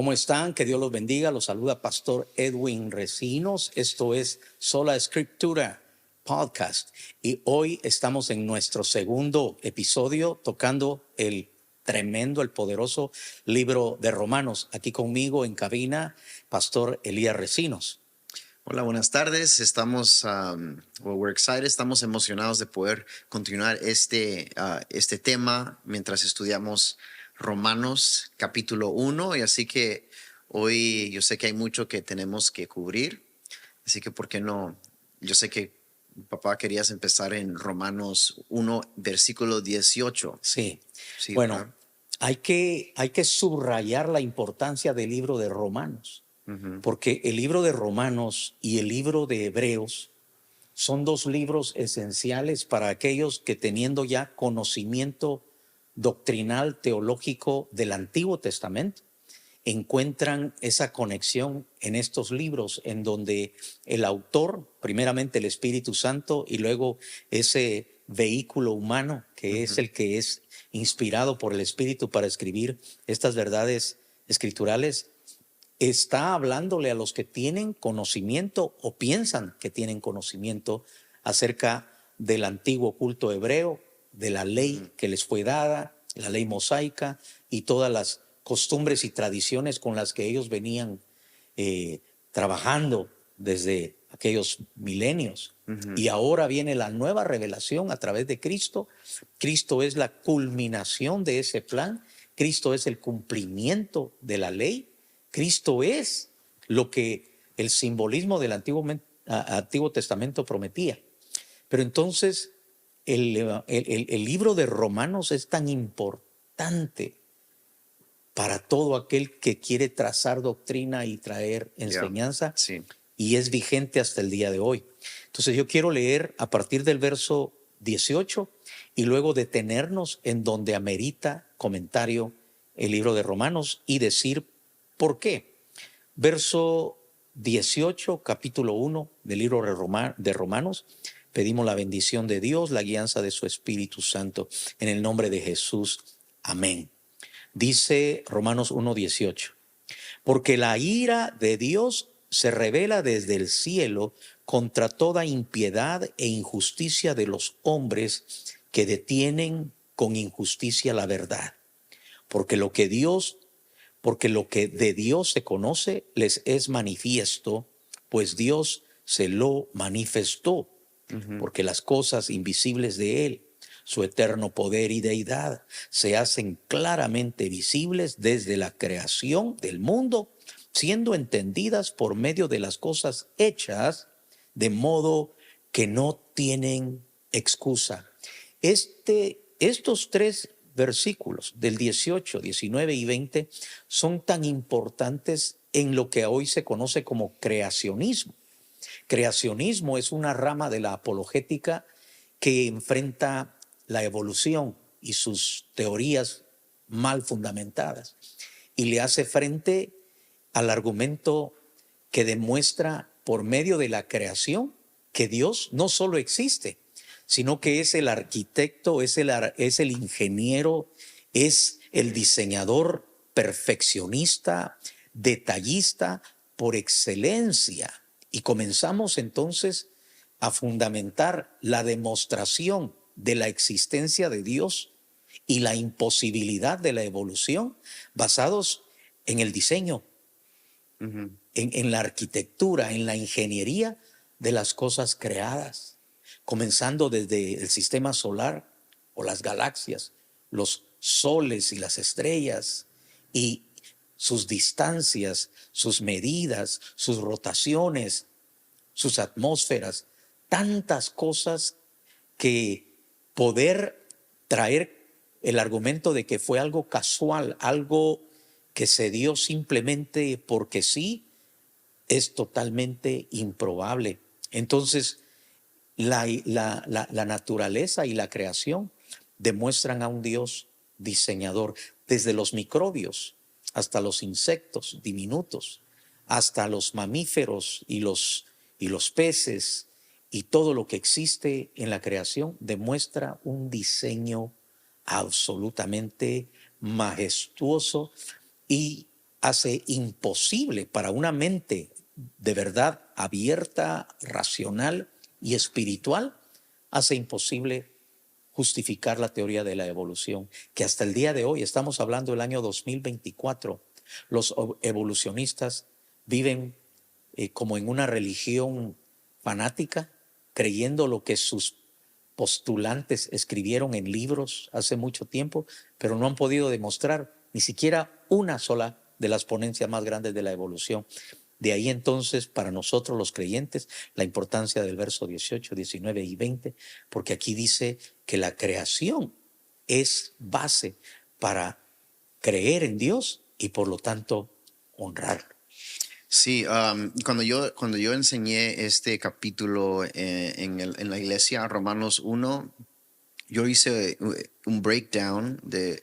¿Cómo están? Que Dios los bendiga. Los saluda Pastor Edwin Recinos. Esto es Sola Escritura Podcast. Y hoy estamos en nuestro segundo episodio tocando el tremendo, el poderoso libro de Romanos. Aquí conmigo en cabina, Pastor Elías Recinos. Hola, buenas tardes. We're excited. Estamos emocionados de poder continuar este tema mientras estudiamos Romanos capítulo 1. Y así que hoy yo sé que hay mucho que tenemos que cubrir. Así que, ¿por qué no? Yo sé que, papá, querías empezar en Romanos 1, versículo 18. Sí. Sí, Bueno, ¿verdad? hay que subrayar la importancia del libro de Romanos. Porque el libro de Romanos y el libro de Hebreos son dos libros esenciales para aquellos que, teniendo ya conocimiento doctrinal, teológico del Antiguo Testamento, encuentran esa conexión en estos libros en donde el autor, primeramente el Espíritu Santo y luego ese vehículo humano que es el que es inspirado por el Espíritu para escribir estas verdades escriturales, está hablándole a los que tienen conocimiento o piensan que tienen conocimiento acerca del antiguo culto hebreo, de la ley que les fue dada, la ley mosaica y todas las costumbres y tradiciones con las que ellos venían trabajando desde aquellos milenios. Y ahora viene la nueva revelación a través de Cristo. Cristo es la culminación de ese plan. Cristo es el cumplimiento de la ley. Cristo es lo que el simbolismo del Antiguo Testamento prometía. Pero entonces el libro de Romanos es tan importante para todo aquel que quiere trazar doctrina y traer enseñanza, Sí. y es vigente hasta el día de hoy. Entonces yo quiero leer a partir del verso 18 y luego detenernos en donde amerita comentario el libro de Romanos y decir ¿por qué? Verso 18, capítulo 1 del libro de Romanos. Pedimos la bendición de Dios, la guianza de su Espíritu Santo, en el nombre de Jesús. Amén. Dice Romanos 1:18. Porque la ira de Dios se revela desde el cielo contra toda impiedad e injusticia de los hombres que detienen con injusticia la verdad. Porque lo que de Dios se conoce les es manifiesto, pues Dios se lo manifestó. Porque las cosas invisibles de Él, su eterno poder y deidad, se hacen claramente visibles desde la creación del mundo, siendo entendidas por medio de las cosas hechas, de modo que no tienen excusa. Estos tres versículos del 18, 19 y 20 son tan importantes en lo que hoy se conoce como creacionismo. Creacionismo es una rama de la apologética que enfrenta la evolución y sus teorías mal fundamentadas y le hace frente al argumento que demuestra por medio de la creación que Dios no solo existe, sino que es el arquitecto, es el ingeniero, es el diseñador perfeccionista, detallista por excelencia. Y comenzamos entonces a fundamentar la demostración de la existencia de Dios y la imposibilidad de la evolución basados en el diseño, en la arquitectura, en la ingeniería de las cosas creadas, comenzando desde el sistema solar o las galaxias, los soles y las estrellas y sus distancias, sus medidas, sus rotaciones, sus atmósferas, tantas cosas que poder traer el argumento de que fue algo casual, algo que se dio simplemente porque sí, es totalmente improbable. Entonces, la naturaleza y la creación demuestran a un Dios diseñador, desde los microbios hasta los insectos diminutos, hasta los mamíferos y los peces, y todo lo que existe en la creación demuestra un diseño absolutamente majestuoso y hace imposible para una mente de verdad abierta, racional y espiritual, hace imposible justificar la teoría de la evolución, que hasta el día de hoy, estamos hablando del año 2024, los evolucionistas viven como en una religión fanática, creyendo lo que sus postulantes escribieron en libros hace mucho tiempo, pero no han podido demostrar ni siquiera una sola de las ponencias más grandes de la evolución. De ahí entonces, para nosotros los creyentes, la importancia del verso 18, 19 y 20, porque aquí dice que la creación es base para creer en Dios y por lo tanto honrarlo. Sí, cuando yo enseñé este capítulo en la iglesia, Romanos 1, yo hice un breakdown de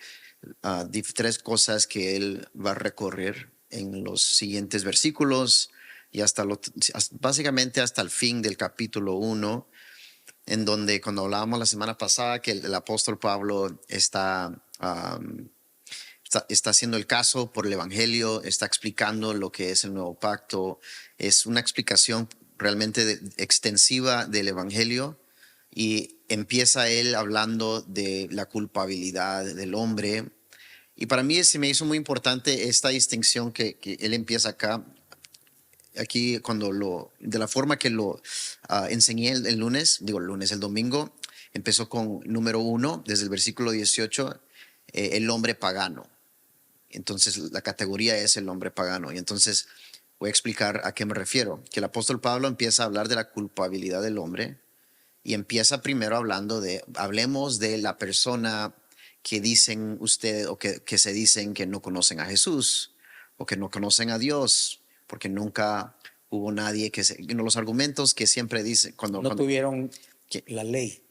3 cosas que él va a recorrer en los siguientes versículos y básicamente hasta el fin del capítulo 1, en donde cuando hablábamos la semana pasada que el apóstol Pablo está haciendo el caso por el Evangelio, está explicando lo que es el nuevo pacto. Es una explicación realmente extensiva del Evangelio y empieza él hablando de la culpabilidad del hombre. Y para mí se me hizo muy importante esta distinción que él empieza aquí de la forma que lo enseñé el lunes, el domingo, empezó con número 1, desde el versículo 18, el hombre pagano. Entonces la categoría es el hombre pagano. Y entonces voy a explicar a qué me refiero. Que el apóstol Pablo empieza a hablar de la culpabilidad del hombre y empieza primero hablemos de la persona que dicen ustedes o que se dicen que no conocen a Jesús o que no conocen a Dios, porque nunca hubo nadie los argumentos que siempre dicen cuando tuvieron la ley.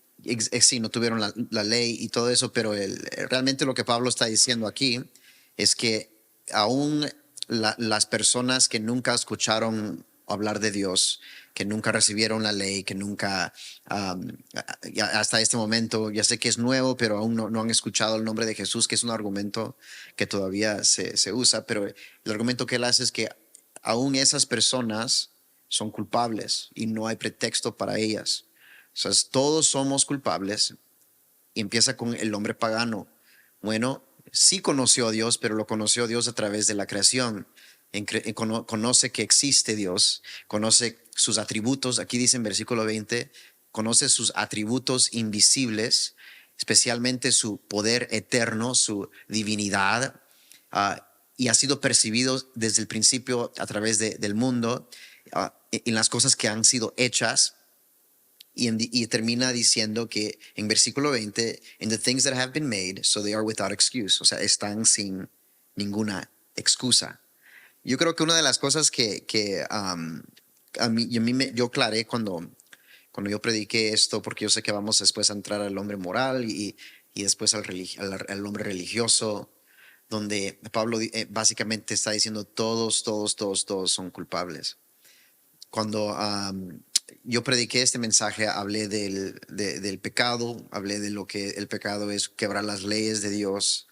Sí, no tuvieron la ley y todo eso, pero realmente lo que Pablo está diciendo aquí es que aún las personas que nunca escucharon hablar de Dios, que nunca recibieron la ley, que nunca, hasta este momento, ya sé que es nuevo, pero aún no han escuchado el nombre de Jesús, que es un argumento que todavía se usa, pero el argumento que él hace es que aún esas personas son culpables y no hay pretexto para ellas. O sea, todos somos culpables y empieza con el hombre pagano. Bueno, sí conoció a Dios, pero lo conoció a Dios a través de la creación. Conoce que existe Dios, conoce sus atributos. Aquí dice en versículo 20, conoce sus atributos invisibles, especialmente su poder eterno, su divinidad, y ha sido percibido desde el principio a través del mundo, en las cosas que han sido hechas. Y termina diciendo que en versículo 20, in the things that have been made, so they are without excuse. O sea, están sin ninguna excusa. Yo creo que una de las cosas que yo aclaré cuando yo prediqué esto, porque yo sé que vamos después a entrar al hombre moral y después al hombre religioso, donde Pablo básicamente está diciendo todos son culpables. Cuando yo prediqué este mensaje, hablé del pecado, hablé de lo que el pecado es, quebrar las leyes de Dios.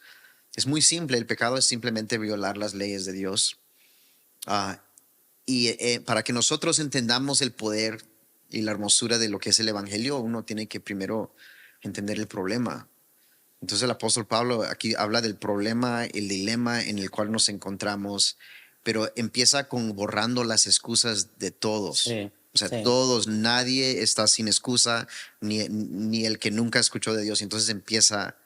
Es muy simple, el pecado es simplemente violar las leyes de Dios. Y para que nosotros entendamos el poder y la hermosura de lo que es el Evangelio, uno tiene que primero entender el problema. Entonces el apóstol Pablo aquí habla del problema, el dilema en el cual nos encontramos, pero empieza con borrando las excusas de todos. Sí, o sea, sí. todos, nadie está sin excusa, ni el que nunca escuchó de Dios. Entonces empieza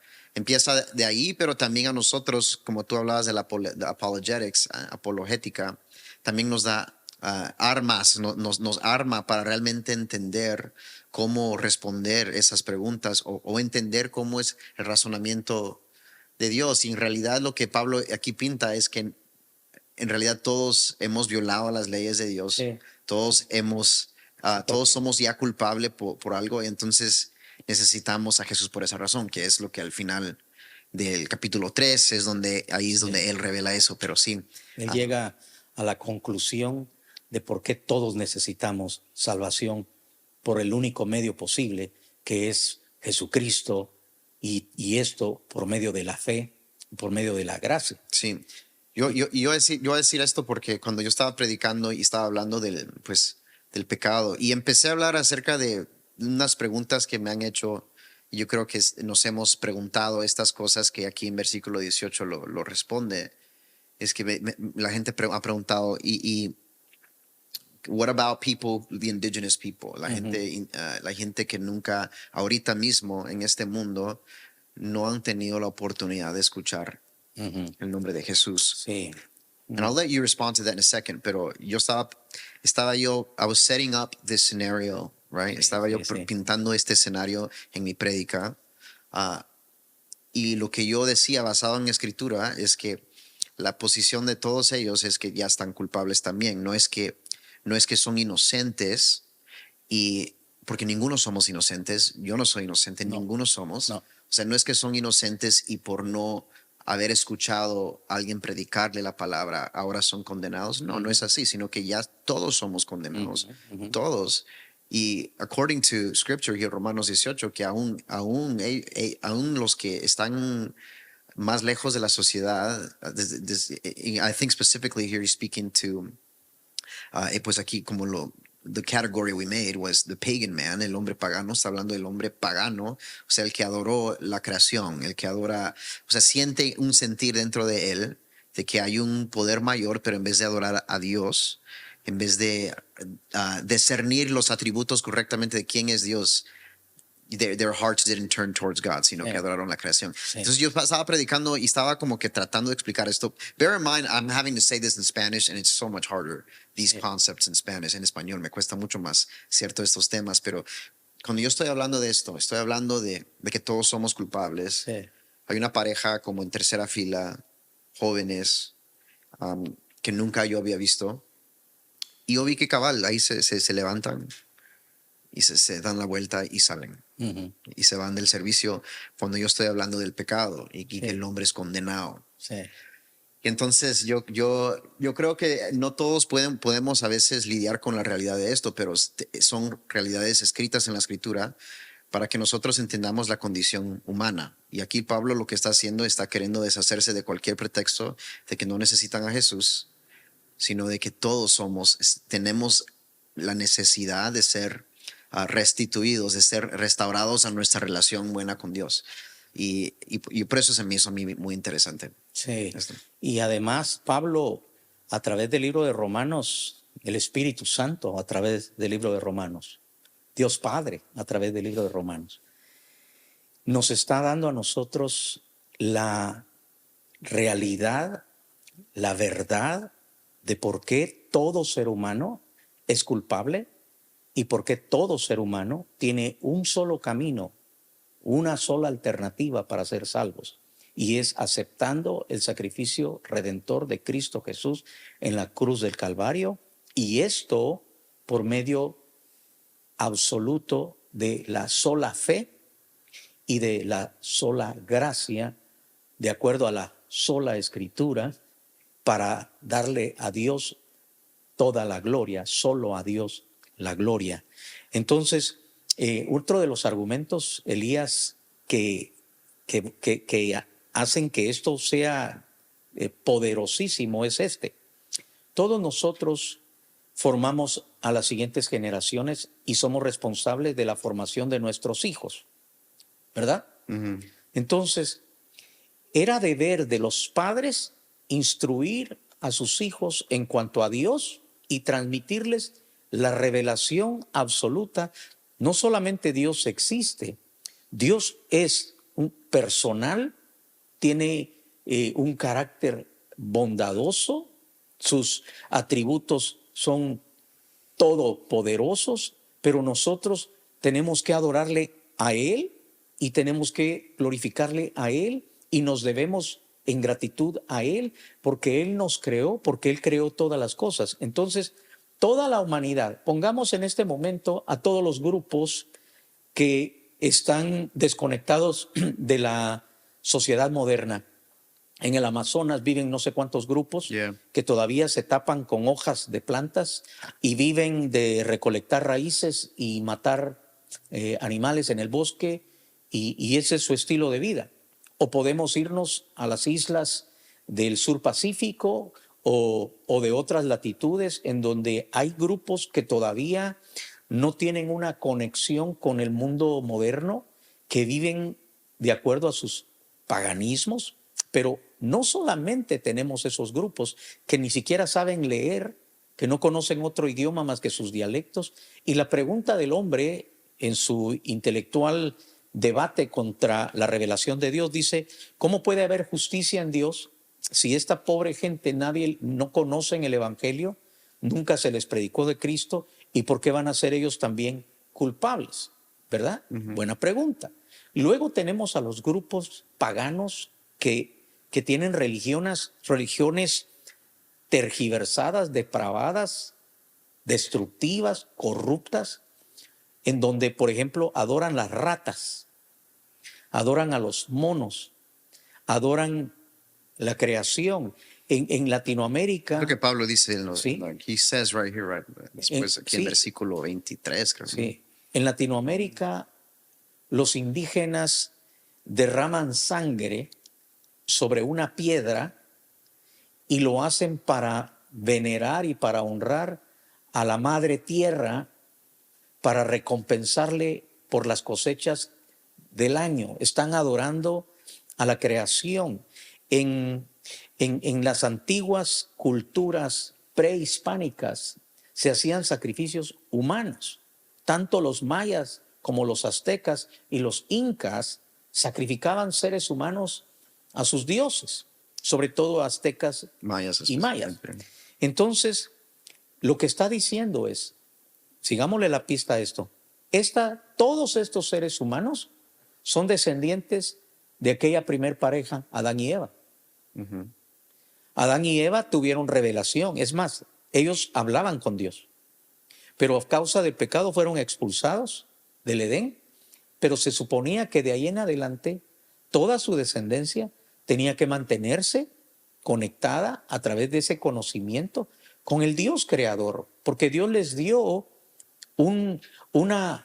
de ahí, pero también a nosotros, como tú hablabas de la apologetics, apologética, también nos da armas, nos arma para realmente entender cómo responder esas preguntas o entender cómo es el razonamiento de Dios. Y en realidad lo que Pablo aquí pinta es que en realidad todos hemos violado las leyes de Dios, Sí. todos todos somos ya culpables por algo, y entonces necesitamos a Jesús por esa razón, que es lo que al final del capítulo 3 es donde él revela eso, pero sí. Él llega a la conclusión de por qué todos necesitamos salvación por el único medio posible, que es Jesucristo, y esto por medio de la fe, por medio de la gracia. Sí. Yo voy a decir esto porque cuando yo estaba predicando y estaba hablando del pecado y empecé a hablar acerca de unas preguntas que me han hecho, y yo creo que nos hemos preguntado estas cosas que aquí en versículo 18 lo responde, es que la gente ha preguntado, y what about people, the indigenous people, la gente que nunca, ahorita mismo en este mundo, no han tenido la oportunidad de escuchar Ujú. el nombre de Jesús. Sí. And I'll let you respond to that in a second, pero I was setting up this scenario, right? Sí, Estaba yo sí, sí. pintando este escenario en mi prédica. ah, y lo que yo decía basado en escritura es que la posición de todos ellos es que ya están culpables también. No es que son inocentes, y porque ninguno somos inocentes. Yo no soy inocente, No, ninguno somos. no. O sea, no es que son inocentes y por no haber escuchado a alguien predicarle la palabra ahora son condenados. No, no es así, sino que ya todos somos condenados, Ujú, ujú. todos. Y according to scripture here, Romanos 18, que aún los que están más lejos de la sociedad, I think specifically here he's speaking to, pues aquí como the category we made was the pagan man, el hombre pagano. Está hablando del hombre pagano, o sea, el que adoró la creación, el que adora, o sea, siente un sentir dentro de él de que hay un poder mayor, pero en vez de adorar a Dios, en vez de discernir los atributos correctamente de quién es Dios, their hearts didn't turn towards God, sino que Sí, adoraron la creación. sí. Entonces yo estaba predicando y estaba como que tratando de explicar esto. Bear in mind, I'm having to say this in Spanish and it's so much harder, these Sí. concepts in Spanish. En español me cuesta mucho más, cierto, estos temas, pero cuando yo estoy hablando de esto, estoy hablando de que todos somos culpables. Sí. Hay una pareja como en tercera fila, jóvenes, que nunca yo había visto. Y yo vi que cabal, ahí se levantan y se dan la vuelta y salen. Ujú. Y se van del servicio cuando yo estoy hablando del pecado y que Sí. el hombre es condenado. Sí. Y entonces yo creo que no todos podemos a veces lidiar con la realidad de esto, pero son realidades escritas en la escritura para que nosotros entendamos la condición humana. Y aquí Pablo lo que está haciendo, está queriendo deshacerse de cualquier pretexto de que no necesitan a Jesús, sino de que todos tenemos la necesidad de ser restituidos, de ser restaurados a nuestra relación buena con Dios. Y por eso se me hizo a mí muy interesante Sí. esto. Y además, Pablo, a través del libro de Romanos, el Espíritu Santo, a través del libro de Romanos, Dios Padre, a través del libro de Romanos, nos está dando a nosotros la realidad, la verdad de por qué todo ser humano es culpable y por qué todo ser humano tiene un solo camino, una sola alternativa para ser salvos, y es aceptando el sacrificio redentor de Cristo Jesús en la cruz del Calvario, y esto por medio absoluto de la sola fe y de la sola gracia, de acuerdo a la sola escritura, para darle a Dios toda la gloria, solo a Dios la gloria. Entonces, otro de los argumentos, Elías, que hacen que esto sea poderosísimo es este. Todos nosotros formamos a las siguientes generaciones y somos responsables de la formación de nuestros hijos, ¿verdad? Uh-huh. Entonces, era deber de los padres instruir a sus hijos en cuanto a Dios y transmitirles la revelación absoluta. No solamente Dios existe, Dios es un personal, tiene un carácter bondadoso, sus atributos son todopoderosos, pero nosotros tenemos que adorarle a Él y tenemos que glorificarle a Él y nos debemos en gratitud a Él porque Él nos creó, porque Él creó todas las cosas. Entonces, toda la humanidad, pongamos en este momento a todos los grupos que están desconectados de la sociedad moderna. En el Amazonas viven no sé cuántos grupos que todavía se tapan con hojas de plantas y viven de recolectar raíces y matar animales en el bosque, y ese es su estilo de vida. O podemos irnos a las islas del sur Pacífico o de otras latitudes en donde hay grupos que todavía no tienen una conexión con el mundo moderno, que viven de acuerdo a sus paganismos, pero no solamente tenemos esos grupos que ni siquiera saben leer, que no conocen otro idioma más que sus dialectos, y la pregunta del hombre en su intelectual debate contra la revelación de Dios dice, ¿cómo puede haber justicia en Dios si esta pobre gente nadie no conocen el evangelio, nunca se les predicó de Cristo, y por qué van a ser ellos también culpables? ¿Verdad? Buena pregunta. Luego tenemos a los grupos paganos que tienen religiones tergiversadas, depravadas, destructivas, corruptas, en donde, por ejemplo, adoran las ratas, adoran a los monos, adoran la creación. En Latinoamérica, Lo que Pablo dice, ¿sí? Like he says right here, right, después aquí en Sí, versículo 23, creo. sí. En Latinoamérica, los indígenas derraman sangre sobre una piedra y lo hacen para venerar y para honrar a la madre tierra, para recompensarle por las cosechas del año. Están adorando a la creación. En las antiguas culturas prehispánicas se hacían sacrificios humanos. Tanto los mayas como los aztecas y los incas sacrificaban seres humanos a sus dioses, sobre todo aztecas Mayas y mayas. especialmente. Entonces, lo que está diciendo es, sigámosle la pista a esto, todos estos seres humanos son descendientes de aquella primer pareja, Adán y Eva. Adán y Eva tuvieron revelación, es más, ellos hablaban con Dios, pero a causa del pecado fueron expulsados del Edén, pero se suponía que de ahí en adelante toda su descendencia tenía que mantenerse conectada a través de ese conocimiento con el Dios creador, porque Dios les dio una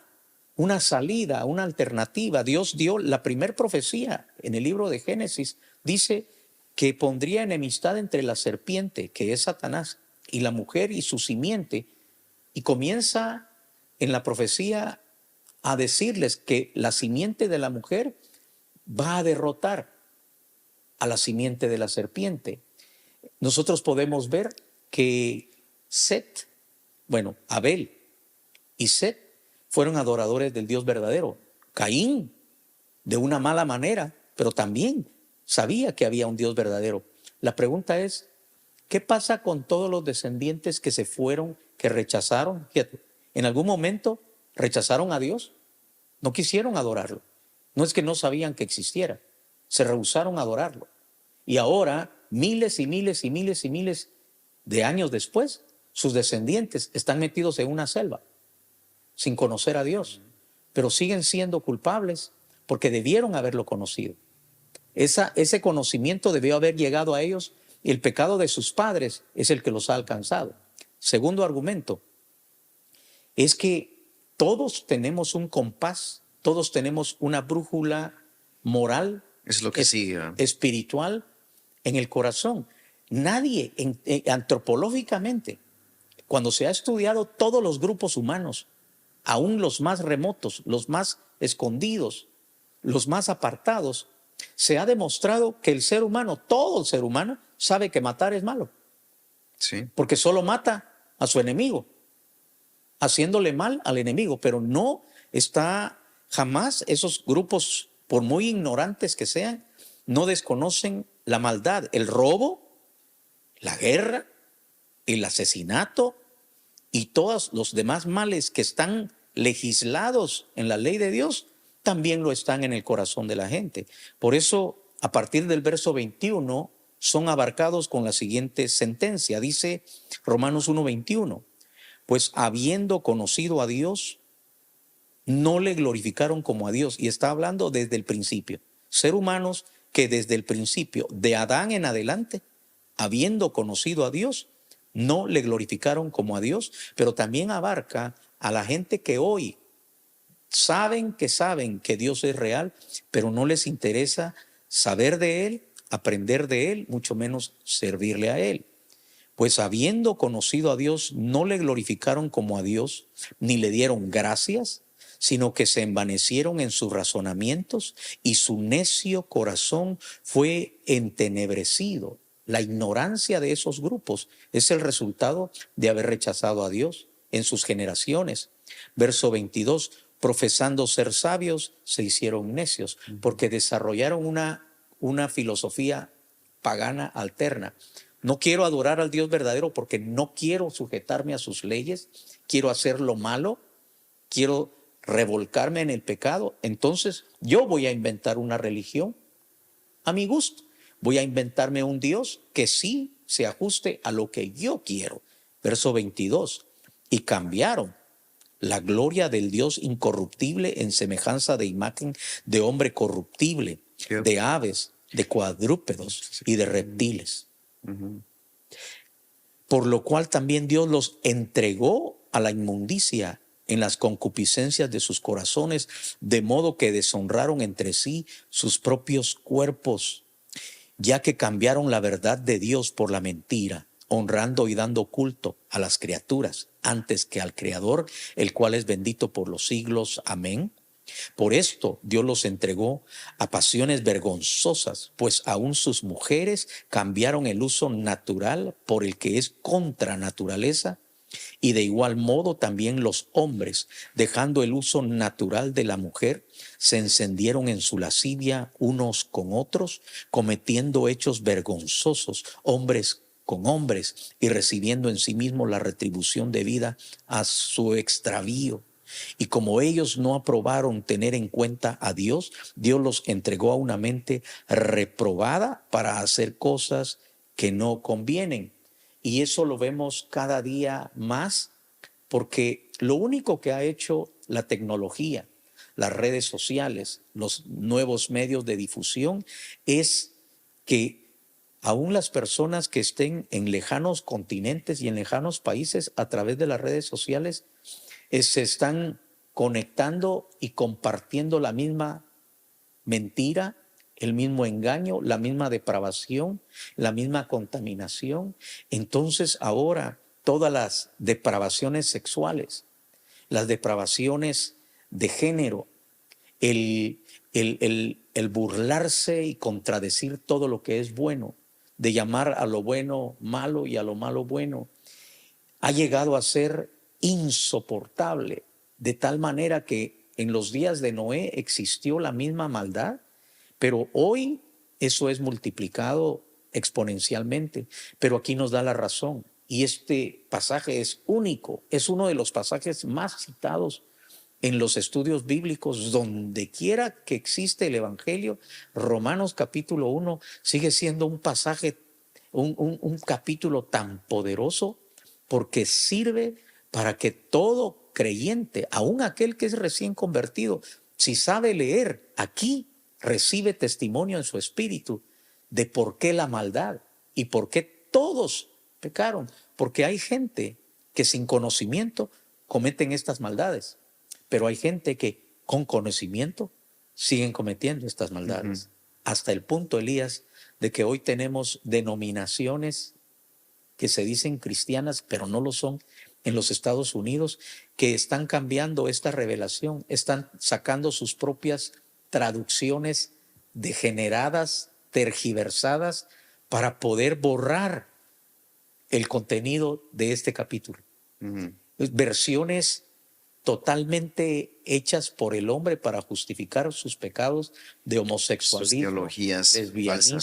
salida, una alternativa. Dios dio la primer profecía en el libro de Génesis, dice que pondría enemistad entre la serpiente, que es Satanás, y la mujer y su simiente, y comienza en la profecía a decirles que la simiente de la mujer va a derrotar a la simiente de la serpiente. Nosotros podemos ver que Abel y Set fueron adoradores del Dios verdadero. Caín, de una mala manera, pero también sabía que había un Dios verdadero. La pregunta es, ¿qué pasa con todos los descendientes que se fueron, que rechazaron? Fíjate, en algún momento rechazaron a Dios, no quisieron adorarlo. No es que no sabían que existiera, se rehusaron a adorarlo. Y ahora, miles y miles y miles y miles de años después, sus descendientes están metidos en una selva, sin conocer a Dios, pero siguen siendo culpables porque debieron haberlo conocido. Ese conocimiento debió haber llegado a ellos, y el pecado de sus padres es el que los ha alcanzado. Segundo argumento es que todos tenemos un compás, todos tenemos una brújula moral, Es lo que sí. espiritual en el corazón. Nadie, antropológicamente, cuando se ha estudiado todos los grupos humanos, aún los más remotos, los más escondidos, los más apartados, se ha demostrado que el ser humano, todo el ser humano, sabe que matar es malo. Sí. Porque solo mata a su enemigo, haciéndole mal al enemigo, pero no está jamás esos grupos, por muy ignorantes que sean, no desconocen la maldad, el robo, la guerra, el asesinato y todos los demás males que están legislados en la ley de Dios, también lo están en el corazón de la gente. Por eso, a partir del verso 21, son abarcados con la siguiente sentencia. Dice Romanos 1:21, pues habiendo conocido a Dios, no le glorificaron como a Dios. Y está hablando desde el principio. Ser humanos que desde el principio, de Adán en adelante, habiendo conocido a Dios, no le glorificaron como a Dios, pero también abarca a la gente que hoy saben que Dios es real, pero no les interesa saber de Él, aprender de él, mucho menos servirle a él. Pues habiendo conocido a Dios, no le glorificaron como a Dios, ni le dieron gracias, sino que se envanecieron en sus razonamientos y su necio corazón fue entenebrecido. La ignorancia de esos grupos es el resultado de haber rechazado a Dios en sus generaciones. Verso 22, profesando ser sabios, se hicieron necios, porque desarrollaron una filosofía pagana alterna. No quiero adorar al Dios verdadero porque no quiero sujetarme a sus leyes, quiero hacer lo malo, quiero revolcarme en el pecado. Entonces yo voy a inventar una religión a mi gusto. Voy a inventarme un Dios que sí se ajuste a lo que yo quiero. Verso 22. Y cambiaron la gloria del Dios incorruptible en semejanza de imagen de hombre corruptible, de aves, de cuadrúpedos y de reptiles. Por lo cual también Dios los entregó a la inmundicia en las concupiscencias de sus corazones, de modo que deshonraron entre sí sus propios cuerpos, ya que cambiaron la verdad de Dios por la mentira, honrando y dando culto a las criaturas antes que al Creador, el cual es bendito por los siglos. Amén. Por esto Dios los entregó a pasiones vergonzosas, pues aún sus mujeres cambiaron el uso natural por el que es contra naturaleza, y de igual modo también los hombres, dejando el uso natural de la mujer, se encendieron en su lascivia unos con otros, cometiendo hechos vergonzosos, hombres con hombres, y recibiendo en sí mismos la retribución debida a su extravío. Y como ellos no aprobaron tener en cuenta a Dios, Dios los entregó a una mente reprobada para hacer cosas que no convienen. Y eso lo vemos cada día más, porque lo único que ha hecho la tecnología, las redes sociales, los nuevos medios de difusión, es que aún las personas que estén en lejanos continentes y en lejanos países, a través de las redes sociales, se están conectando y compartiendo la misma mentira, el mismo engaño, la misma depravación, la misma contaminación. Entonces ahora todas las depravaciones sexuales, las depravaciones de género, el burlarse y contradecir todo lo que es bueno, de llamar a lo bueno malo y a lo malo bueno, ha llegado a ser insoportable, de tal manera que en los días de Noé existió la misma maldad, pero hoy eso es multiplicado exponencialmente. Pero aquí nos da la razón, y este pasaje es único, es uno de los pasajes más citados en los estudios bíblicos. Donde quiera que existe el Evangelio, Romanos capítulo 1 sigue siendo un pasaje, un capítulo tan poderoso, porque sirve para que todo creyente, aun aquel que es recién convertido, si sabe leer, aquí recibe testimonio en su espíritu de por qué la maldad y por qué todos pecaron. Porque hay gente que sin conocimiento cometen estas maldades, pero hay gente que con conocimiento siguen cometiendo estas maldades. Hasta el punto, Elías, de que hoy tenemos denominaciones que se dicen cristianas, pero no lo son, en los Estados Unidos, que están cambiando esta revelación, están sacando sus propias traducciones degeneradas, tergiversadas, para poder borrar el contenido de este capítulo. Versiones totalmente hechas por el hombre para justificar sus pecados de homosexualismo, lesbianismo,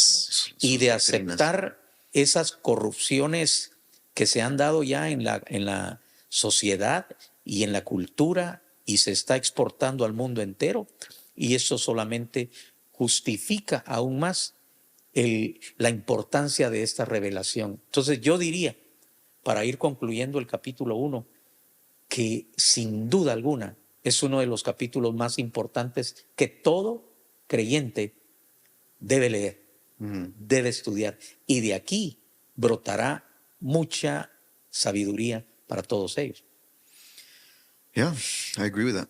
y de aceptar esas corrupciones que se han dado ya en la sociedad y en la cultura, y se está exportando al mundo entero, y eso solamente justifica aún más la importancia de esta revelación. Entonces yo diría, para ir concluyendo el capítulo 1, que sin duda alguna es uno de los capítulos más importantes que todo creyente debe leer, debe estudiar, y de aquí brotará mucha sabiduría para todos ellos. Yeah, I agree with that.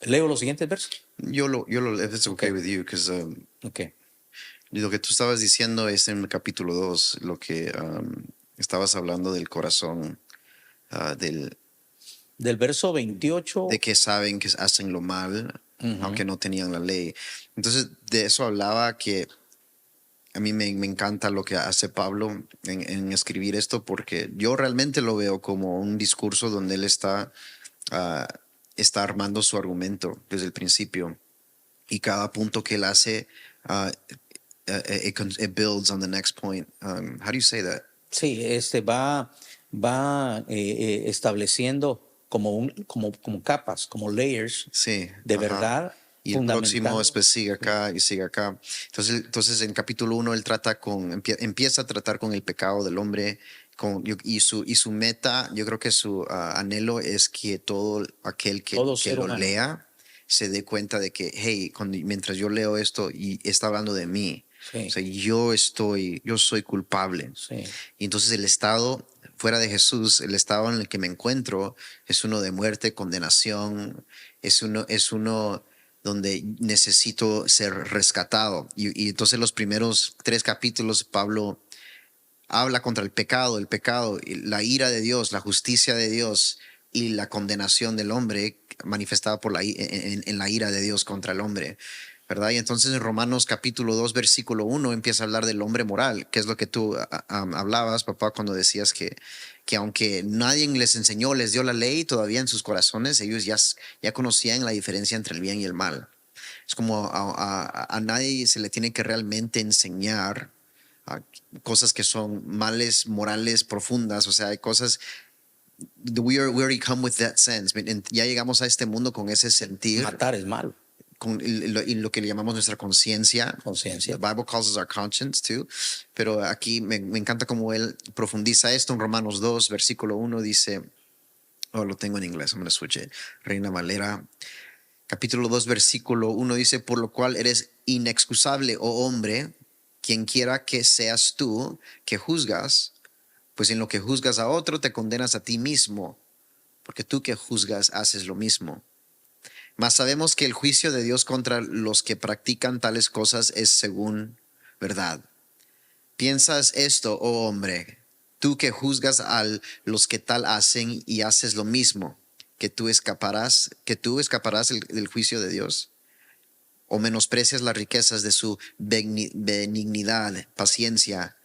Leo los siguientes versos. If it's okay Okay. with you, because Okay. lo que tú estabas diciendo es en el capítulo 2, lo que estabas hablando del corazón, Del verso 28. de que saben que hacen lo mal, aunque no tenían la ley. Entonces, de eso hablaba, que a mí me encanta lo que hace Pablo en escribir esto, porque yo realmente lo veo como un discurso donde él ah, está armando su argumento desde el principio, y cada punto que él hace, it builds on the next point. How do you say that? Sí, va estableciendo como capas, como layers Sí, de ajá. verdad, Y el próximo fundamentando. después sigue acá y sigue acá. Entonces en capítulo 1 él empieza a tratar con el pecado del hombre, y su meta, yo creo que su anhelo es que todo aquel Todo que ser lo humano. lea se dé cuenta de que, hey, mientras yo leo esto y está hablando de mí, Sí. o sea, yo soy culpable. Sí. Y entonces el estado fuera de Jesús, el estado en el que me encuentro, es uno de muerte, condenación, es uno donde necesito ser rescatado. Y entonces los primeros 3 capítulos, Pablo habla contra el pecado, la ira de Dios, la justicia de Dios y la condenación del hombre manifestada por en la ira de Dios contra el hombre, ¿verdad? Y entonces en Romanos capítulo 2, versículo 1 empieza a hablar del hombre moral, que es lo que tú hablabas, papá, cuando decías que aunque nadie les enseñó, les dio la ley, todavía en sus corazones ellos ya conocían la diferencia entre el bien y el mal. Es como a nadie se le tiene que realmente enseñar cosas que son males morales profundas, o sea, hay cosas, we already come with that sense, ya llegamos a este mundo con ese sentir, Matar es malo. con lo que le llamamos nuestra conciencia. Conciencia. The Bible calls us our conscience too, pero aquí me encanta cómo él profundiza esto en Romanos 2, versículo 1, dice, lo tengo en inglés, I'm going to switch it, Reina Valera, capítulo 2, versículo 1 dice, por lo cual eres inexcusable, oh hombre, quien quiera que seas tú que juzgas, pues en lo que juzgas a otro te condenas a ti mismo, porque tú que juzgas haces lo mismo. Mas sabemos que el juicio de Dios contra los que practican tales cosas es según verdad. ¿Piensas esto, oh hombre, tú que juzgas a los que tal hacen y haces lo mismo, que tú escaparás del juicio de Dios? ¿O menosprecias las riquezas de su benignidad, paciencia,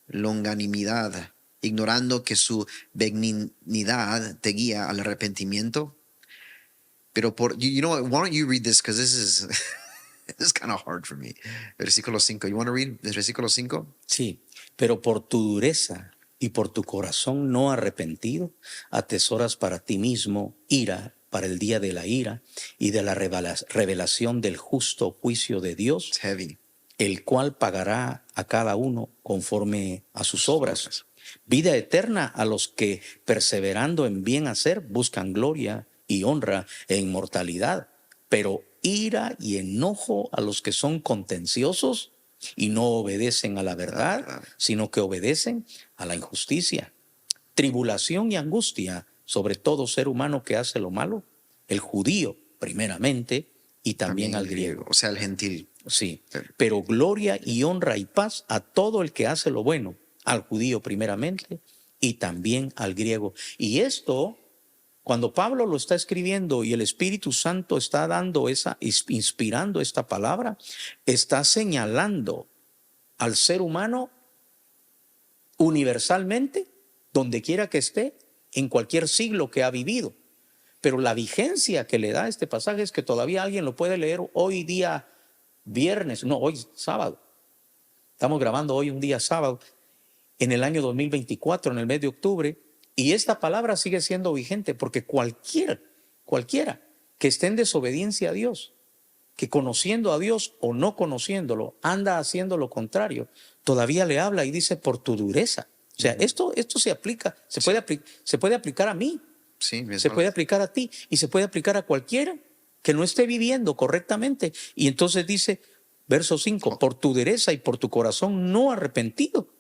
longanimidad, ignorando que su benignidad te guía al arrepentimiento? Pero you know what, why don't you read this, because this is kind of hard for me. Versículo 5. You want to read el versículo 5? Sí, pero por tu dureza y por tu corazón no arrepentido, atesoras para ti mismo ira para el día de la ira y de la revelación del justo juicio de Dios, It's heavy. el cual pagará a cada uno conforme a sus obras. Vida eterna a los que, perseverando en bien hacer, buscan gloria y honra e inmortalidad, pero ira y enojo a los que son contenciosos y no obedecen a la verdad, sino que obedecen a la injusticia. Tribulación y angustia sobre todo ser humano que hace lo malo, el judío primeramente y también al griego. O sea, el gentil. Sí, pero gloria y honra y paz a todo el que hace lo bueno, al judío primeramente y también al griego. Y esto, cuando Pablo lo está escribiendo y el Espíritu Santo está inspirando esta palabra, está señalando al ser humano universalmente, donde quiera que esté, en cualquier siglo que ha vivido. Pero la vigencia que le da este pasaje es que todavía alguien lo puede leer hoy día viernes, no, hoy sábado. Estamos grabando hoy un día sábado, en el año 2024, en el mes de octubre, y esta palabra sigue siendo vigente porque cualquiera que esté en desobediencia a Dios, que conociendo a Dios o no conociéndolo, anda haciendo lo contrario, todavía le habla y dice por tu dureza. O sea, esto se aplica, se puede aplicar a mí, Sí, se puede aplicar a ti y se puede aplicar a cualquiera que no esté viviendo correctamente. Y entonces dice, verso 5, por tu dureza y por tu corazón no arrepentido,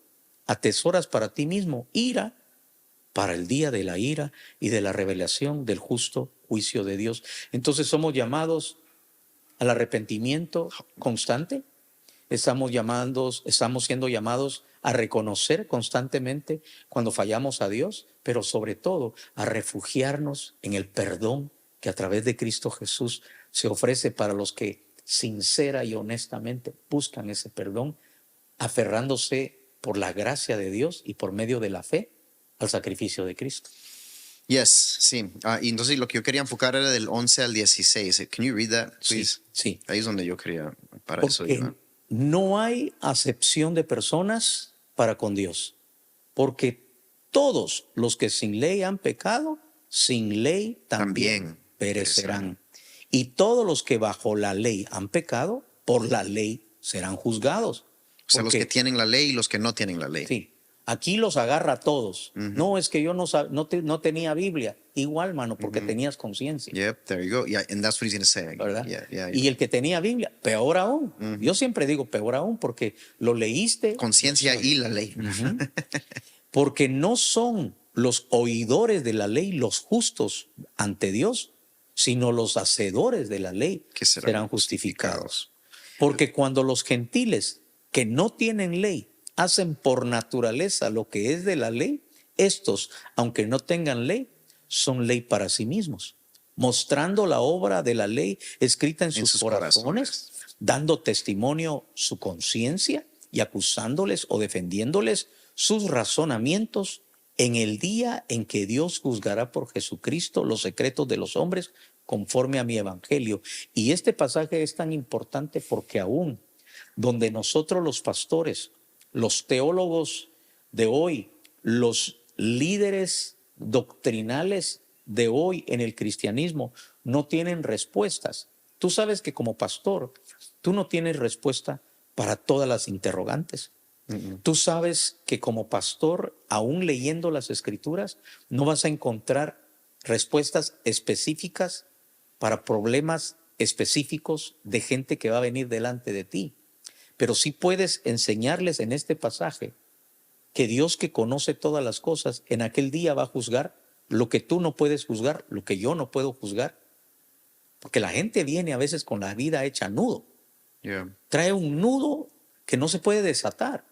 atesoras para ti mismo ira para el día de la ira y de la revelación del justo juicio de Dios. Entonces somos llamados al arrepentimiento constante. Estamos siendo llamados a reconocer constantemente cuando fallamos a Dios, pero sobre todo a refugiarnos en el perdón que a través de Cristo Jesús se ofrece para los que sincera y honestamente buscan ese perdón, aferrándose por la gracia de Dios y por medio de la fe al sacrificio de Cristo. Yes, sí. Y entonces lo que yo quería enfocar era del 11 al 16. Can you read that, please? Sí. Ahí es donde yo quería, para eso Porque iba. no hay acepción de personas para con Dios. Porque todos los que sin ley han pecado, sin ley también perecerán. Y todos los que bajo la ley han pecado, por la ley serán juzgados. O sea, los Porque, que tienen la ley y los que no tienen la ley. sí, aquí los agarra a todos. No, es que yo no tenía Biblia. Igual, mano, porque tenías conciencia. Yep, there you go. Yeah, and that's what he's going to say. ¿Verdad? Yeah. Y el que tenía Biblia, peor aún. Yo siempre digo peor aún porque lo leíste. Conciencia y la ley. Porque no son los oidores de la ley los justos ante Dios, sino los hacedores de la ley Que serán justificados. Porque cuando los gentiles que no tienen ley hacen por naturaleza lo que es de la ley, estos, aunque no tengan ley, son ley para sí mismos, mostrando la obra de la ley escrita en sus corazones, dando testimonio su conciencia y acusándoles o defendiéndoles sus razonamientos en el día en que Dios juzgará por Jesucristo los secretos de los hombres conforme a mi evangelio. Y este pasaje es tan importante porque aún donde nosotros los pastores, los teólogos de hoy, los líderes doctrinales de hoy en el cristianismo no tienen respuestas. Tú sabes que como pastor, tú no tienes respuesta para todas las interrogantes. Tú sabes que como pastor, aún leyendo las escrituras, no vas a encontrar respuestas específicas para problemas específicos de gente que va a venir delante de ti. Pero sí puedes enseñarles en este pasaje que Dios, que conoce todas las cosas, en aquel día va a juzgar lo que tú no puedes juzgar, lo que yo no puedo juzgar. Porque la gente viene a veces con la vida hecha nudo. Yeah. Trae un nudo que no se puede desatar.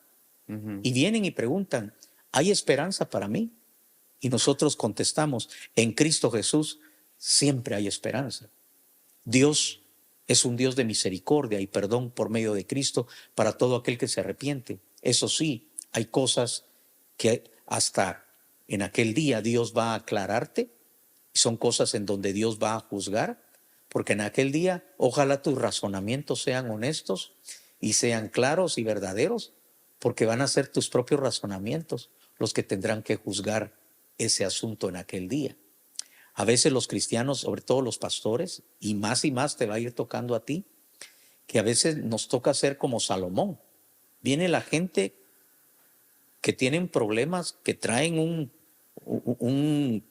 Y vienen y preguntan, ¿hay esperanza para mí? Y nosotros contestamos, en Cristo Jesús siempre hay esperanza. Dios es un Dios de misericordia y perdón por medio de Cristo para todo aquel que se arrepiente. Eso sí, hay cosas que hasta en aquel día Dios va a aclararte. Son cosas en donde Dios va a juzgar, porque en aquel día ojalá tus razonamientos sean honestos y sean claros y verdaderos, porque van a ser tus propios razonamientos los que tendrán que juzgar ese asunto en aquel día. A veces los cristianos, sobre todo los pastores, y más te va a ir tocando a ti, que a veces nos toca ser como Salomón. Viene la gente que tienen problemas, que traen un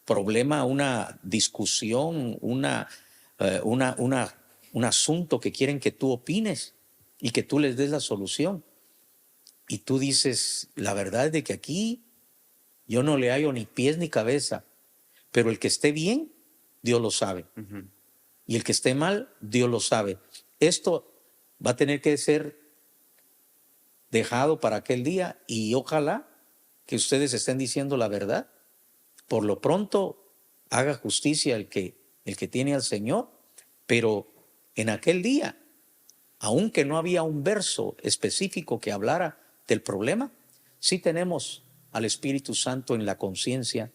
problema, una discusión, un asunto que quieren que tú opines y que tú les des la solución. Y tú dices, la verdad es de que aquí yo no le hallo ni pies ni cabeza, pero el que esté bien, Dios lo sabe. Y el que esté mal, Dios lo sabe. Esto va a tener que ser dejado para aquel día y ojalá que ustedes estén diciendo la verdad. Por lo pronto, haga justicia el que tiene al Señor, pero en aquel día, aunque no había un verso específico que hablara del problema, sí tenemos al Espíritu Santo en la conciencia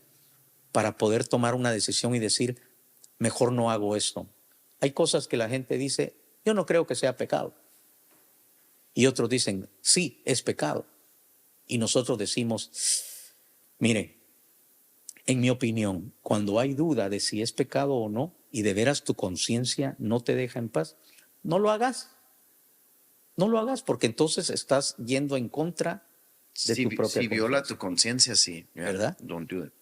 para poder tomar una decisión y decir, mejor no hago esto. Hay cosas que la gente dice, yo no creo que sea pecado. Y otros dicen, sí, es pecado. Y nosotros decimos, miren, en mi opinión, cuando hay duda de si es pecado o no, y de veras tu conciencia no te deja en paz, no lo hagas. No lo hagas porque entonces estás yendo en contra de tu propia Si viola tu conciencia, sí. Yeah, ¿verdad? don't do it.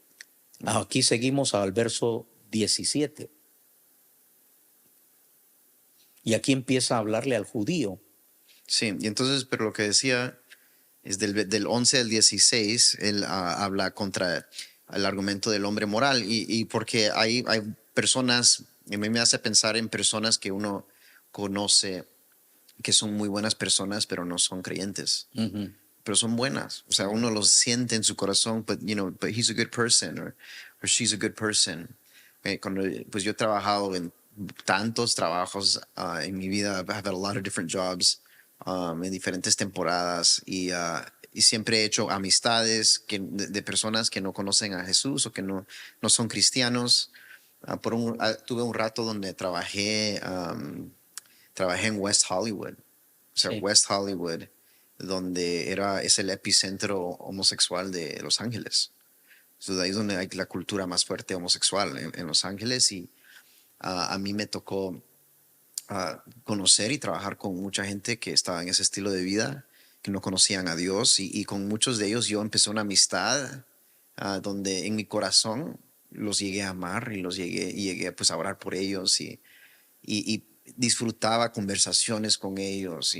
Aquí seguimos al verso 17. Y aquí empieza a hablarle al judío. Sí, y entonces, pero lo que decía es del 11 al 16, él habla contra el argumento del hombre moral y porque hay personas, a mí me hace pensar en personas que uno conoce que son muy buenas personas, pero no son creyentes. Ujú. Pero son buenas. O sea, uno los siente en su corazón, but he's a good person or she's a good person. Cuando, pues yo he trabajado en tantos trabajos en mi vida. I've had a lot of different jobs en diferentes temporadas y siempre he hecho amistades de personas que no conocen a Jesús o que no son cristianos. Tuve un rato donde trabajé en West Hollywood, o sea, Sí. West Hollywood, donde es el epicentro homosexual de Los Ángeles. So, de ahí es donde hay la cultura más fuerte homosexual en Los Ángeles y a mí me tocó conocer y trabajar con mucha gente que estaba en ese estilo de vida, que no conocían a Dios y con muchos de ellos yo empecé una amistad donde en mi corazón los llegué a amar y llegué pues a orar por ellos y disfrutaba conversaciones con ellos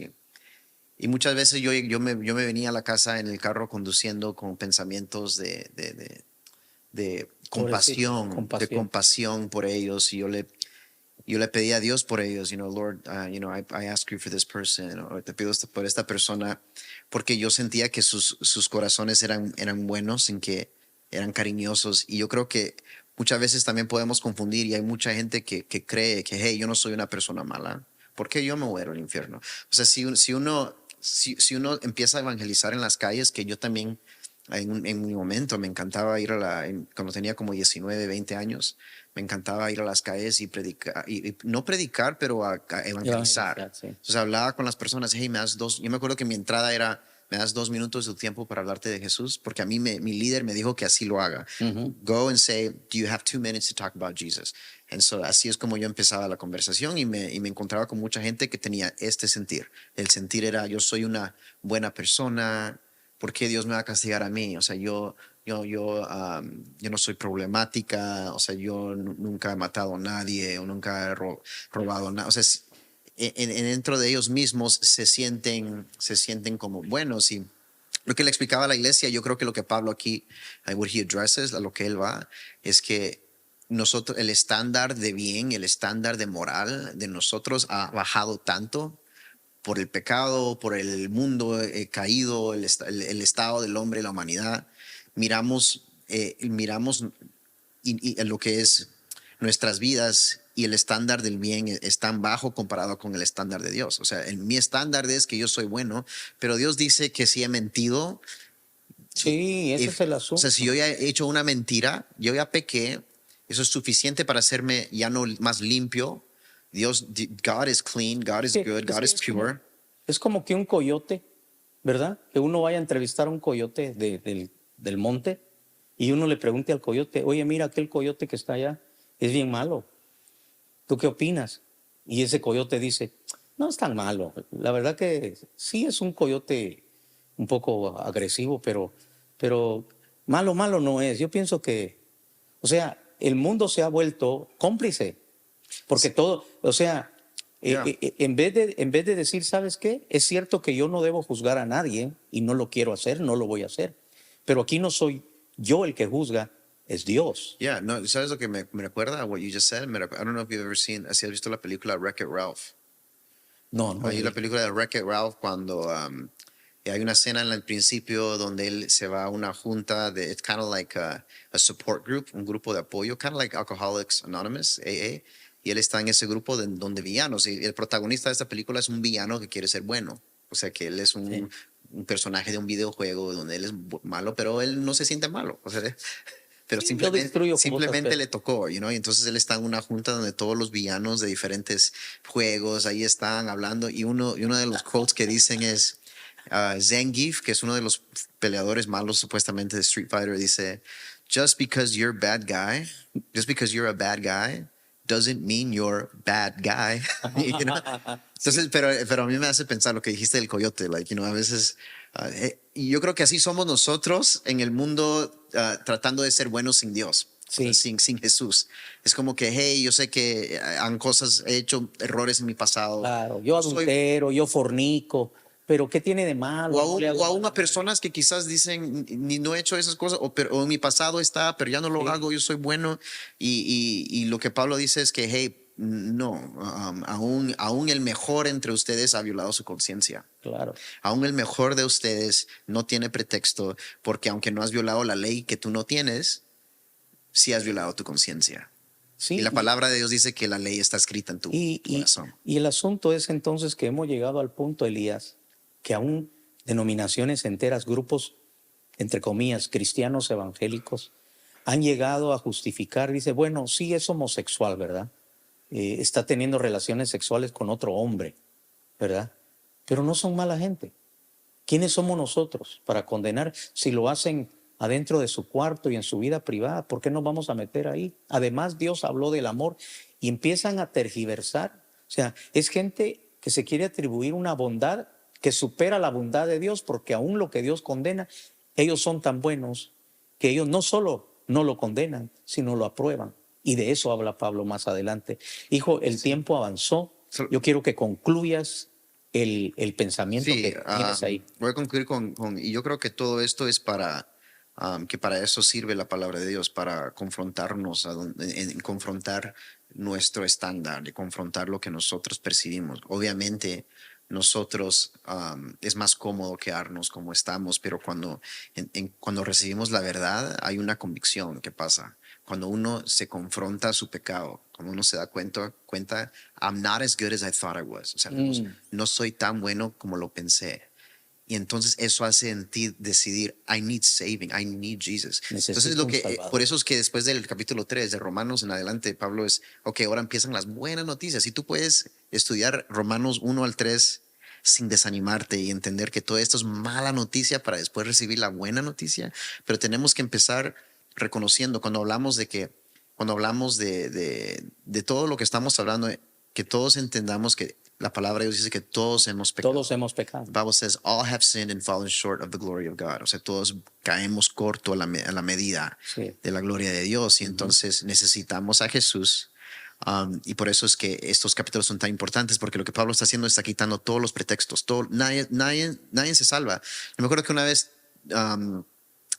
y muchas veces yo me venía a la casa en el carro conduciendo con pensamientos de Pobrecito, de compasión. compasión por ellos y yo le pedí a Dios por ellos, Lord, I ask you for this person, o te pido por esta persona, porque yo sentía que sus corazones eran buenos, en que eran cariñosos, y yo creo que muchas veces también podemos confundir, y hay mucha gente que cree que, hey, yo no soy una persona mala, ¿por qué yo me voy al infierno? O sea, si uno empieza a evangelizar en las calles, que yo también en mi momento me encantaba ir cuando tenía como 19, 20 años, me encantaba ir a las calles y predicar, y no predicar, pero a evangelizar. Evangelizar, sí. Entonces hablaba con las personas, hey, yo me acuerdo que mi entrada era, me das 2 minutos de tu tiempo para hablarte de Jesús, porque a mí mi líder me dijo que así lo haga. Ujú. Go and say, do you have 2 minutes to talk about Jesus? And so así es como yo empezaba la conversación y me encontraba con mucha gente que tenía este sentir. El sentir era, yo soy una buena persona, ¿por qué Dios me va a castigar a mí? O sea, yo no soy problemática, o sea, yo nunca he matado a nadie o nunca he robado nada. O sea, dentro de ellos mismos se sienten como buenos y lo que le explicaba a la iglesia, yo creo que lo que Pablo aquí, what he addresses, a lo que él va, es que nosotros, el estándar de bien, el estándar de moral de nosotros ha bajado tanto por el pecado, por el mundo caído, el estado del hombre, la humanidad. Miramos en lo que es nuestras vidas y el estándar del bien es tan bajo comparado con el estándar de Dios. O sea, mi estándar es que yo soy bueno, pero Dios dice que si he mentido, Sí, ese es el o sea, si yo asunto. ya he hecho una mentira, yo ya pequé, eso es suficiente para hacerme ya no más limpio. God is clean, God is good, Es God que is pure. es como que un coyote, ¿verdad? Que uno vaya a entrevistar a un coyote del monte y uno le pregunte al coyote, oye, mira, aquel coyote que está allá es bien malo. ¿Tú qué opinas? Y ese coyote dice, no es tan malo. La verdad que sí es un coyote un poco agresivo, pero malo, malo no es. Yo pienso que, o sea, el mundo se ha vuelto cómplice, porque todo, o sea, Yeah. en vez de decir, ¿sabes qué? Es cierto que yo no debo juzgar a nadie y no lo quiero hacer, no lo voy a hacer. Pero aquí no soy yo el que juzga, es Dios. Yeah, no, ¿sabes lo que me recuerda a what you just said? I don't know if you've ever seen, si has visto la película Wreck-It Ralph. No, no. Hay la película de Wreck-It Ralph cuando hay una escena en el principio donde él se va a una junta it's kind of like a support group, un grupo de apoyo, kind of like Alcoholics Anonymous, AA, y él está en ese grupo donde villanos, y el protagonista de esta película es un villano que quiere ser bueno, o sea que él es Sí. un personaje de un videojuego donde él es malo, pero él no se siente malo, o sea, pero Sí, yo destruyo cosas, simplemente pero le tocó, y entonces él está en una junta donde todos los villanos de diferentes juegos ahí están hablando y uno de los quotes que dicen es Zangief, que es uno de los peleadores malos supuestamente de Street Fighter, dice, just because you're bad guy, just because you're a bad guy, doesn't mean you're bad guy. sí, Entonces, pero a mí me hace pensar lo que dijiste del coyote, a veces, y yo creo que así somos nosotros en el mundo tratando de ser buenos sin Dios. O sea, sí, sin Jesús. Es como que, hey, yo sé que he hecho errores en mi pasado. claro. Yo Yo soy, adultero, yo fornico, pero ¿qué tiene de malo? No le hago O aún mal a personas que quizás dicen, ni no he hecho esas cosas, o en mi pasado está, pero ya no lo Sí. hago, yo soy bueno. Y lo que Pablo dice es que, hey, no, aún el mejor entre ustedes ha violado su conciencia. Claro. Aún el mejor de ustedes no tiene pretexto, porque aunque no has violado la ley que tú no tienes, sí has violado tu conciencia. Y Sí, la palabra de Dios dice que la ley está escrita en tu corazón. y el asunto es entonces que hemos llegado al punto, Elías, que aún denominaciones enteras, grupos, entre comillas, cristianos evangélicos, han llegado a justificar, dice, bueno, sí es homosexual, ¿verdad? Está teniendo relaciones sexuales con otro hombre, ¿verdad? Pero no son mala gente. ¿Quiénes somos nosotros para condenar si lo hacen adentro de su cuarto y en su vida privada? ¿Por qué nos vamos a meter ahí? Además, Dios habló del amor y empiezan a tergiversar. O sea, es gente que se quiere atribuir una bondad que supera la bondad de Dios, porque aún lo que Dios condena, ellos son tan buenos que ellos no solo no lo condenan, sino lo aprueban. Y de eso habla Pablo más adelante. Hijo, el tiempo avanzó. Yo quiero que concluyas el pensamiento Sí, que tienes ahí. voy a concluir y yo creo que todo esto es que para eso sirve la palabra de Dios, para confrontarnos, en confrontar nuestro estándar, de confrontar lo que nosotros percibimos. Obviamente, nosotros es más cómodo quedarnos como estamos, pero cuando recibimos la verdad, hay una convicción que pasa. Cuando uno se confronta a su pecado, cuando uno se da cuenta, I'm not as good as I thought I was. O sea, no soy tan bueno como lo pensé. Y entonces eso hace en ti decidir, I need saving, I need Jesus. Entonces por eso es que después del capítulo 3 de Romanos en adelante, Pablo ok, ahora empiezan las buenas noticias. Y tú puedes estudiar Romanos 1 al 3 sin desanimarte y entender que todo esto es mala noticia para después recibir la buena noticia. Pero tenemos que empezar reconociendo cuando hablamos de todo lo que estamos hablando, que todos entendamos que la palabra de Dios dice que todos hemos pecado. Todos hemos pecado. The Bible says all have sinned and fallen short of the glory of God. O sea, todos caemos corto a la medida de la gloria de Dios. Y entonces necesitamos a Jesús. Y por eso es que estos capítulos son tan importantes, porque lo que Pablo está haciendo está quitando todos los pretextos. Nadie se salva. Yo me acuerdo que una vez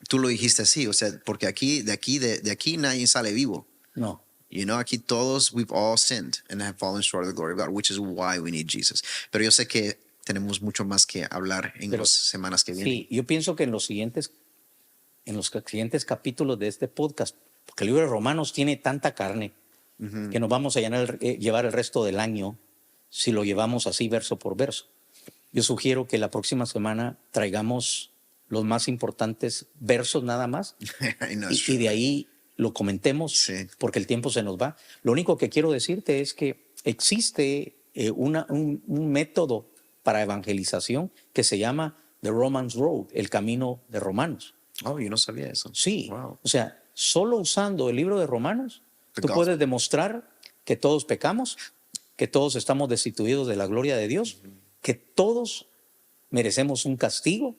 tú lo dijiste así, o sea, porque de aquí nadie sale vivo. No. You know, aquí todos, we've all sinned and have fallen short of the glory of God, which is why we need Jesus. Pero yo sé que tenemos mucho más que hablar en las semanas que vienen. Sí, yo pienso que en los siguientes capítulos de este podcast, porque el libro de Romanos tiene tanta carne que nos vamos a llevar el resto del año si lo llevamos así verso por verso. Yo sugiero que la próxima semana traigamos los más importantes versos nada más y de ahí lo comentemos, porque el tiempo se nos va. Lo único que quiero decirte es que existe un método para evangelización que se llama The Romans Road, el camino de Romanos. Oh, yo no sabía eso. Sí, wow. O sea, solo usando el libro de Romanos, tú puedes demostrar que todos pecamos, que todos estamos destituidos de la gloria de Dios, que todos merecemos un castigo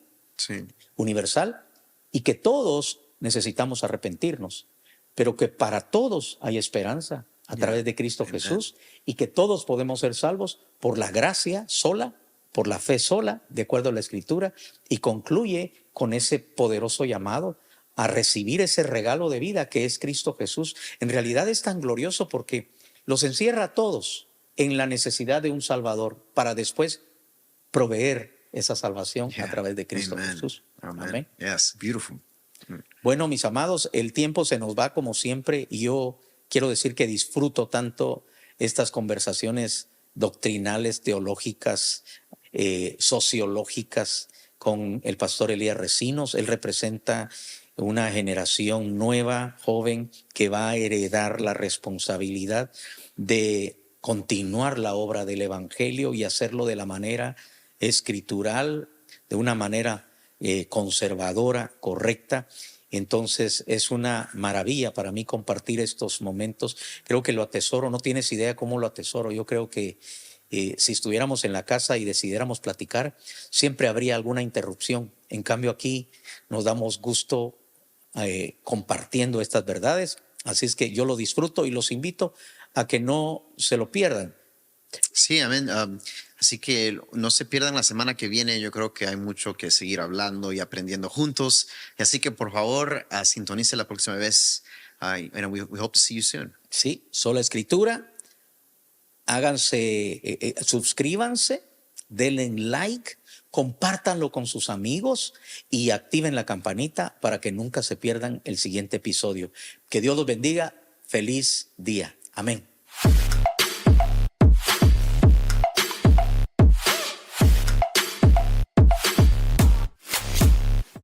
universal y que todos necesitamos arrepentirnos, pero que para todos hay esperanza a través de Cristo Jesús y que todos podemos ser salvos por la gracia sola, por la fe sola, de acuerdo a la Escritura, y concluye con ese poderoso llamado a recibir ese regalo de vida que es Cristo Jesús. En realidad es tan glorioso porque los encierra a todos en la necesidad de un Salvador para después proveer esa salvación a través de Cristo Jesús. Amén. Yes, beautiful. Bueno, mis amados, el tiempo se nos va como siempre y yo quiero decir que disfruto tanto estas conversaciones doctrinales, teológicas, sociológicas con el pastor Elías Recinos. Él representa una generación nueva, joven, que va a heredar la responsabilidad de continuar la obra del Evangelio y hacerlo de la manera escritural, de una manera conservadora, correcta. Entonces es una maravilla para mí compartir estos momentos. Creo que lo atesoro, no tienes idea cómo lo atesoro. Yo creo que si estuviéramos en la casa y decidiéramos platicar, siempre habría alguna interrupción. En cambio aquí nos damos gusto compartiendo estas verdades. Así es que yo lo disfruto y los invito a que no se lo pierdan. Sí, amén. Así que no se pierdan la semana que viene. Yo creo que hay mucho que seguir hablando y aprendiendo juntos. Y así que por favor, sintonice la próxima vez. And we hope to see you soon. Sí, sola escritura. Háganse, suscríbanse, denle like, compártanlo con sus amigos y activen la campanita para que nunca se pierdan el siguiente episodio. Que Dios los bendiga. Feliz día. Amén.